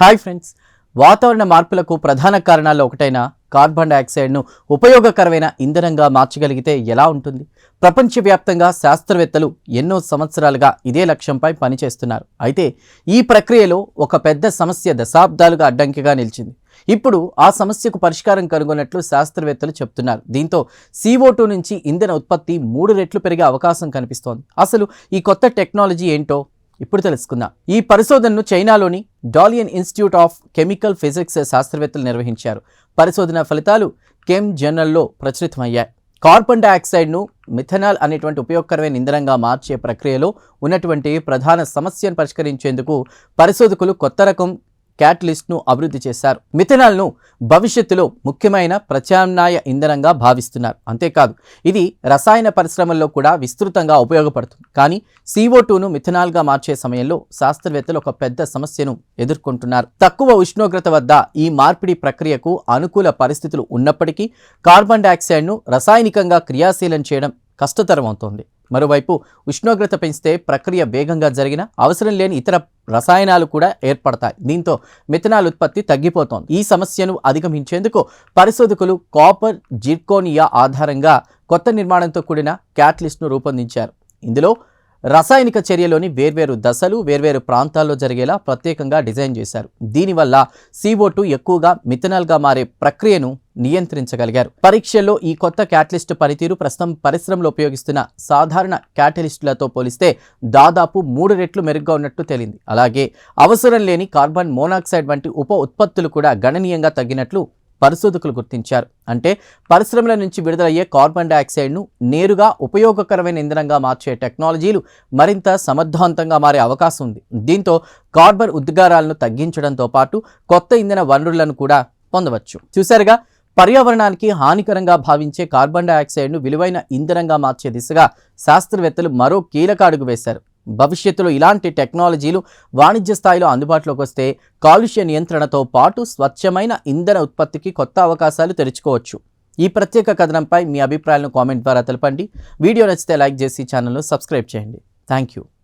Hi friends, వాతావరణ మార్పులకు ప్రధాన కారణాల్లో ఒకటైన కార్బన్ డయాక్సైడ్ను ఉపయోగకరమైన ఇంధనంగా మార్చగలిగితే ఎలా ఉంటుంది? ప్రపంచవ్యాప్తంగా శాస్త్రవేత్తలు ఎన్నో సంవత్సరాలుగా ఇదే లక్ష్యంపై పనిచేస్తున్నారు. అయితే ఈ ప్రక్రియలో ఒక పెద్ద సమస్య దశాబ్దాలుగా అడ్డంకిగా నిలిచింది. ఇప్పుడు ఆ సమస్యకు పరిష్కారం కనుగొన్నట్లు శాస్త్రవేత్తలు చెప్తున్నారు. దీంతో CO2 నుంచి ఇంధన ఉత్పత్తి 3 రెట్లు పెరిగే అవకాశం కనిపిస్తోంది. అసలు ఈ కొత్త టెక్నాలజీ ఏంటో ఇప్పుడు తెలుసుకుందాం. ఈ పరిశోధనను చైనాలోని Dalian institute of chemical physics శాస్త్రవేత్తలు నిర్వహించారు. పరిశోధన ఫలితాలు కెమ్ జర్నల్లో ప్రచురితమయ్యాయి. కార్బన్ డయాక్సైడ్ను మిథనాల్ అనేటువంటి ఉపయోగకరమైన ఇంధనంగా మార్చే ప్రక్రియలో ఉన్నటువంటి ప్రధాన సమస్యను పరిష్కరించేందుకు పరిశోధకులు కొత్త రకం క్యాటలిస్ట్ను అభివృద్ధి చేశారు. మిథనాల్ను భవిష్యత్తులో ముఖ్యమైన ప్రత్యామ్నాయ ఇంధనంగా భావిస్తున్నారు. అంతేకాదు, ఇది రసాయన పరిశ్రమల్లో కూడా విస్తృతంగా ఉపయోగపడుతుంది. కానీ CO2ను మిథనాల్గా మార్చే సమయంలో శాస్త్రవేత్తలు ఒక పెద్ద సమస్యను ఎదుర్కొంటున్నారు. తక్కువ ఉష్ణోగ్రత వద్ద ఈ మార్పిడి ప్రక్రియకు అనుకూల పరిస్థితులు ఉన్నప్పటికీ కార్బన్ డయాక్సైడ్ను రసాయనికంగా క్రియాశీలం చేయడం కష్టతరం అవుతోంది. మరోవైపు ఉష్ణోగ్రత పెంచితే ప్రక్రియ వేగంగా జరిగిన అవసరం లేని ఇతర రసాయనాలు కూడా ఏర్పడతాయి. దీంతో మిథనాల్ ఉత్పత్తి తగ్గిపోతోంది. ఈ సమస్యను అధిగమించేందుకు పరిశోధకులు కాపర్ జిర్కోనియా ఆధారంగా కొత్త నిర్మాణంతో కూడిన క్యాటలిస్ట్ను రూపొందించారు. ఇందులో రసాయనిక చర్యలోని వేర్వేరు దశలు వేర్వేరు ప్రాంతాల్లో జరిగేలా ప్రత్యేకంగా డిజైన్ చేశారు. దీనివల్ల CO2 ఎక్కువగా మిథనాల్గా మారే ప్రక్రియను నియంత్రించగలిగారు. పరీక్షల్లో ఈ కొత్త క్యాటలిస్ట్ పనితీరు ప్రస్తుతం పరిశ్రమలో ఉపయోగిస్తున్న సాధారణ క్యాటలిస్టులతో పోలిస్తే దాదాపు 3 రెట్లు మెరుగ్గా ఉన్నట్టు తేలింది. అలాగే అవసరం లేని కార్బన్ మోనాక్సైడ్ వంటి ఉప ఉత్పత్తులు కూడా గణనీయంగా తగ్గినట్లు పరిశోధకులు గుర్తించారు. అంటే పరిశ్రమల నుంచి విడుదలయ్యే కార్బన్ డయాక్సైడ్ను నేరుగా ఉపయోగకరమైన ఇంధనంగా మార్చే టెక్నాలజీలు మరింత సమర్థవంతంగా మారే అవకాశం ఉంది. దీంతో కార్బన్ ఉద్గారాలను తగ్గించడంతో పాటు కొత్త ఇంధన వనరులను కూడా పొందవచ్చు. చూశారుగా, పర్యావరణానికి హానికరంగా భావించే కార్బన్ డయాక్సైడ్ను విలువైన ఇంధనంగా మార్చే దిశగా శాస్త్రవేత్తలు మరో కీలక అడుగు వేశారు. భవిష్యత్తులో ఇలాంటి టెక్నాలజీలు వాణిజ్య స్థాయిలో అందుబాటులోకి వస్తే కాలుష్య నియంత్రణతో పాటు స్వచ్ఛమైన ఇంధన ఉత్పత్తికి కొత్త అవకాశాలు తెరుచుకోవచ్చు. ఈ ప్రత్యేక కథనంపై మీ అభిప్రాయాలను కామెంట్ ద్వారా తెలపండి. వీడియో నచ్చితే లైక్ చేసి ఛానల్ను సబ్స్క్రైబ్ చేయండి. Thank you.